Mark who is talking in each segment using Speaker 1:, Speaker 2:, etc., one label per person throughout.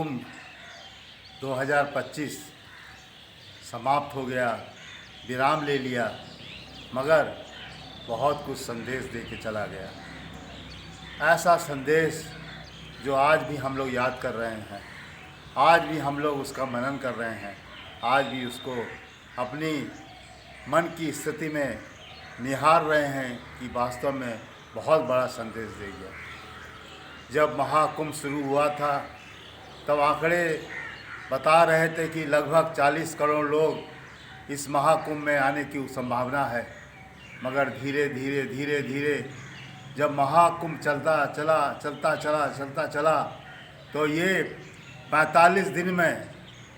Speaker 1: महाकुंभ 2025 समाप्त हो गया, विराम ले लिया, मगर बहुत कुछ संदेश दे के चला गया। ऐसा संदेश जो आज भी हम लोग याद कर रहे हैं, आज भी हम लोग उसका मनन कर रहे हैं, आज भी उसको अपनी मन की स्थिति में निहार रहे हैं कि वास्तव में बहुत बड़ा संदेश दे गया। जब महाकुंभ शुरू हुआ था तब आंकड़े बता रहे थे कि लगभग 40 करोड़ लोग इस महाकुंभ में आने की संभावना है, मगर धीरे धीरे जब महाकुंभ चलता चला तो ये 45 दिन में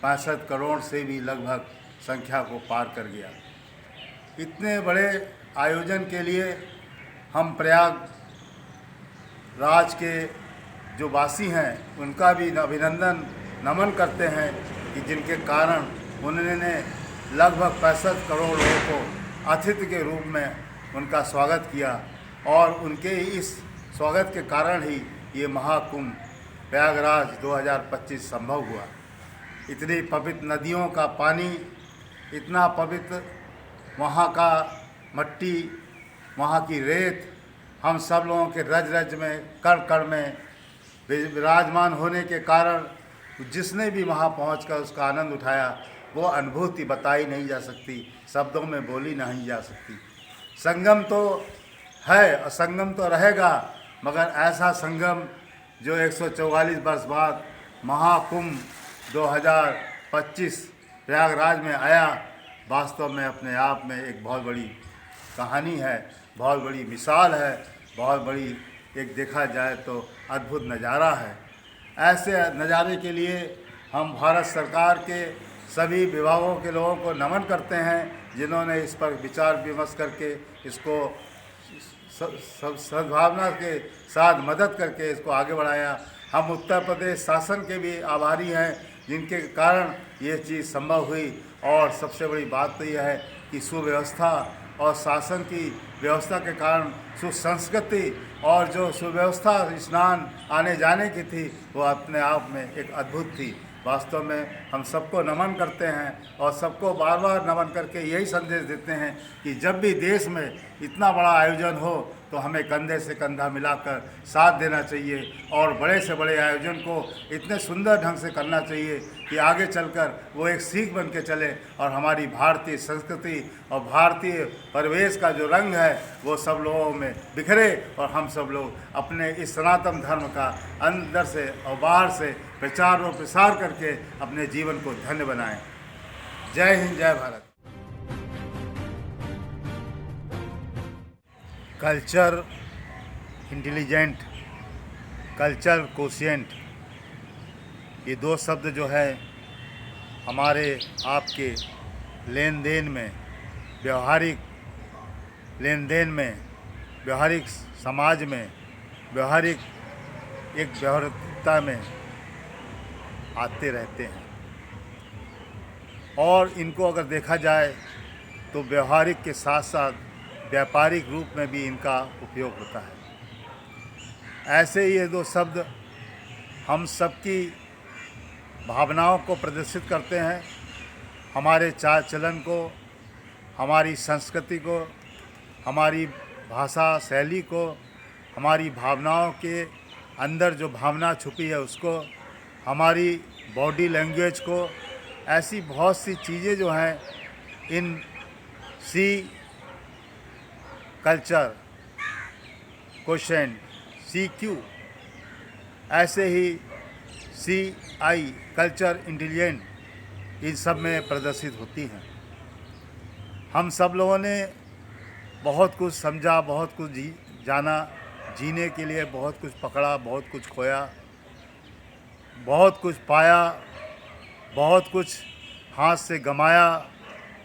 Speaker 1: 65 करोड़ से भी लगभग संख्या को पार कर गया। इतने बड़े आयोजन के लिए हम प्रयागराज के जो वासी हैं उनका भी अभिनंदन नमन करते हैं कि जिनके कारण उन्होंने लगभग 65 करोड़ लोगों को अतिथि के रूप में उनका स्वागत किया और उनके इस स्वागत के कारण ही ये महाकुंभ प्रयागराज 2025 संभव हुआ। इतनी पवित्र नदियों का पानी, इतना पवित्र वहाँ का मट्टी, वहाँ की रेत हम सब लोगों के रज रज में कण कण में विराजमान होने के कारण जिसने भी वहाँ पहुँचकर उसका आनंद उठाया वो अनुभूति बताई नहीं जा सकती, शब्दों में बोली नहीं जा सकती। संगम तो है और संगम तो रहेगा, मगर ऐसा संगम जो 144 वर्ष बाद महाकुंभ 2025 प्रयागराज में आया, वास्तव में अपने आप में एक बहुत बड़ी कहानी है, बहुत बड़ी मिसाल है, बहुत बड़ी एक देखा जाए तो अद्भुत नज़ारा है। ऐसे नज़ारे के लिए हम भारत सरकार के सभी विभागों के लोगों को नमन करते हैं जिन्होंने इस पर विचार विमर्श करके इसको सद्भावना के साथ मदद करके इसको आगे बढ़ाया। हम उत्तर प्रदेश शासन के भी आभारी हैं जिनके कारण ये चीज़ संभव हुई। और सबसे बड़ी बात तो यह है कि सुव्यवस्था और शासन की व्यवस्था के कारण सुसंस्कृति और जो सुव्यवस्था स्नान आने जाने की थी वो अपने आप में एक अद्भुत थी। वास्तव में हम सबको नमन करते हैं और सबको बार बार नमन करके यही संदेश देते हैं कि जब भी देश में इतना बड़ा आयोजन हो तो हमें कंधे से कंधा मिलाकर साथ देना चाहिए और बड़े से बड़े आयोजन को इतने सुंदर ढंग से करना चाहिए कि आगे चलकर वो एक सीख बन के चले और हमारी भारतीय संस्कृति और भारतीय परिवेश का जो रंग है वो सब लोगों में बिखरे और हम सब लोग अपने इस सनातन धर्म का अंदर से और बाहर से प्रचार और प्रसार करके अपने जीवन को धन्य बनाएं। जय हिंद, जय Bharat. Culture intelligent, culture quotient, ये दो शब्द जो है हमारे आपके लेन देन में, व्यवहारिक लेन देन में, व्यवहारिक समाज में, व्यवहारिक एक व्यवहारिकता में आते रहते हैं और इनको अगर देखा जाए तो व्यवहारिक के साथ साथ व्यापारिक रूप में भी इनका उपयोग होता है। ऐसे ये दो शब्द हम सबकी भावनाओं को प्रदर्शित करते हैं, हमारे चाल चलन को, हमारी संस्कृति को, हमारी भाषा शैली को, हमारी भावनाओं के अंदर जो भावना छुपी है उसको, हमारी बॉडी लैंग्वेज को, ऐसी बहुत सी चीज़ें जो हैं इन सी कल्चर क्वोशिएंट CQ, ऐसे ही CI कल्चर इंटेलिजेंट इन सब में प्रदर्शित होती हैं। हम सब लोगों ने बहुत कुछ समझा, बहुत कुछ जाना, जीने के लिए बहुत कुछ पकड़ा, बहुत कुछ खोया, बहुत कुछ पाया, बहुत कुछ हाथ से गंवाया,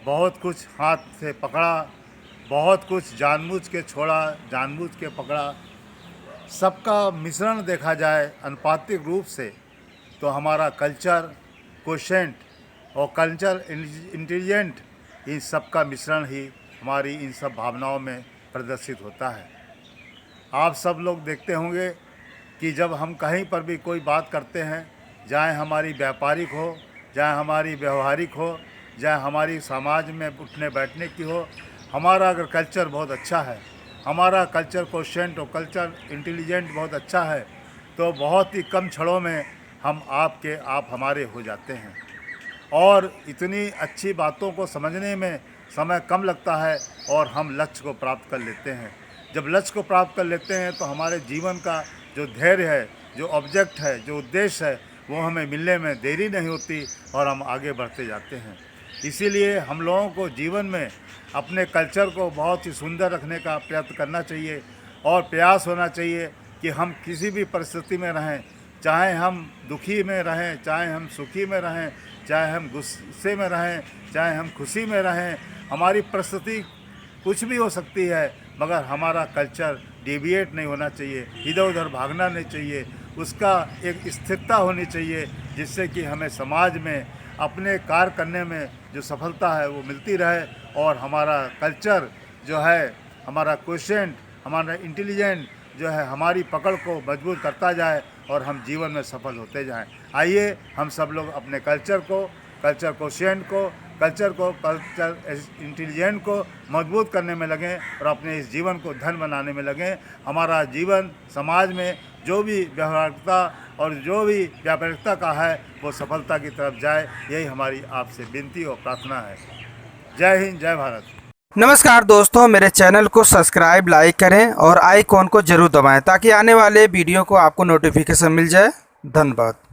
Speaker 1: बहुत कुछ हाथ से पकड़ा, बहुत कुछ जानबूझ के छोड़ा, जानबूझ के पकड़ा। सबका मिश्रण देखा जाए अनुपातिक रूप से तो हमारा कल्चर क्वोशिएंट और कल्चर इंटेलिजेंट, इन सब का मिश्रण ही हमारी इन सब भावनाओं में प्रदर्शित होता है। आप सब लोग देखते होंगे कि जब हम कहीं पर भी कोई बात करते हैं चाहे हमारी व्यापारिक हो, चाहे हमारी व्यवहारिक हो, चाहे हमारी समाज में उठने बैठने की हो, हमारा अगर कल्चर बहुत अच्छा है, हमारा कल्चर कोशेंट और कल्चर इंटेलिजेंट बहुत अच्छा है, तो बहुत ही कम क्षणों में हम आप हमारे हो जाते हैं। और इतनी अच्छी बातों को समझने में समय कम लगता है और हम लक्ष्य को प्राप्त कर लेते हैं। जब लक्ष्य को प्राप्त कर लेते हैं तो हमारे जीवन का जो धैर्य है, जो ऑब्जेक्ट है, जो उद्देश्य है, वो हमें मिलने में देरी नहीं होती और हम आगे बढ़ते जाते हैं। इसीलिए हम लोगों को जीवन में अपने कल्चर को बहुत ही सुंदर रखने का प्रयत्न करना चाहिए और प्रयास होना चाहिए कि हम किसी भी परिस्थिति में रहें, चाहे हम दुखी में रहें, चाहे हम सुखी में रहें, चाहे हम गुस्से में रहें, चाहे हम खुशी में रहें, हमारी परिस्थिति कुछ भी हो सकती है, मगर हमारा कल्चर डेविएट नहीं होना चाहिए, इधर उधर भागना नहीं चाहिए। उसका एक स्थिरता होनी चाहिए जिससे कि हमें समाज में अपने कार्य करने में जो सफलता है वो मिलती रहे और हमारा कल्चर जो है, हमारा क्वोशिएंट, हमारा इंटेलिजेंट जो है, हमारी पकड़ को मजबूत करता जाए और हम जीवन में सफल होते जाएं। आइए हम सब लोग अपने कल्चर क्वोशिएंट को, कल्चर इंटेलिजेंट को मजबूत करने में लगें और अपने इस जीवन को धन बनाने में लगें। हमारा जीवन समाज में जो भी व्यवहारिकता और जो भी व्यापारिकता का है वो सफलता की तरफ जाए, यही हमारी आपसे विनती और प्रार्थना है। जय हिंद, जय भारत।
Speaker 2: नमस्कार दोस्तों, मेरे चैनल को सब्सक्राइब, लाइक करें और आइकॉन को जरूर दबाएं ताकि आने वाले वीडियो को आपको नोटिफिकेशन मिल जाए। धन्यवाद।